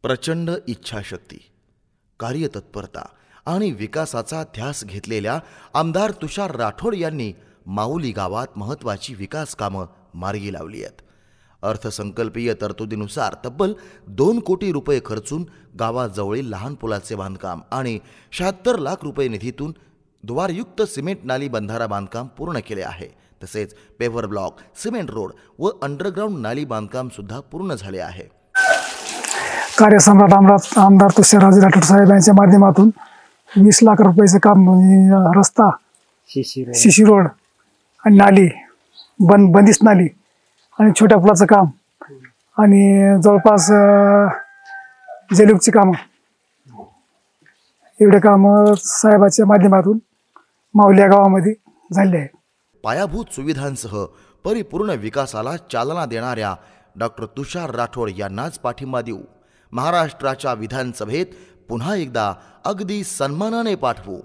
प्रचंड इच्छाशक्ती, कार्यतत्परता आणि विकासाचा ध्यास घेतलेल्या आमदार तुषार राठोड यांनी माऊली गावात महत्त्वाची विकास कामं मार्गी लावली आहेत. अर्थसंकल्पीय तरतुदीनुसार तब्बल 2 कोटी रुपये खर्चून गावाजवळील लहान पुलाचे बांधकाम आणि 76 लाख रुपये निधीतून द्वारयुक्त सिमेंट नाली बंधारा बांधकाम पूर्ण केले आहे. तसेच पेव्हर ब्लॉक, सिमेंट रोड व अंडरग्राउंड नाली बांधकाम सुद्धा पूर्ण झाले आहे. कार्यसम्राट आमदार तुषारराजे राठोड साहेब यांच्या माध्यमातून 20 लाख रुपयाचं काम म्हणजे रस्ता, शिशी रोड आणि नाली, बंदिस्त नाली आणि छोट्या पुलाचं काम आणि जवळपास जलयुक्तची कामं, एवढे कामं साहेबाच्या माध्यमातून माऊली या गावामध्ये झाले आहे. पायाभूत सुविधांसह परिपूर्ण विकासाला चालना देणाऱ्या डॉक्टर तुषार राठोड यांनाच पाठिंबा देऊ. महाराष्ट्राच्या विधानसभेत पुन्हा एकदा अगदी सन्मानाने पाठवू.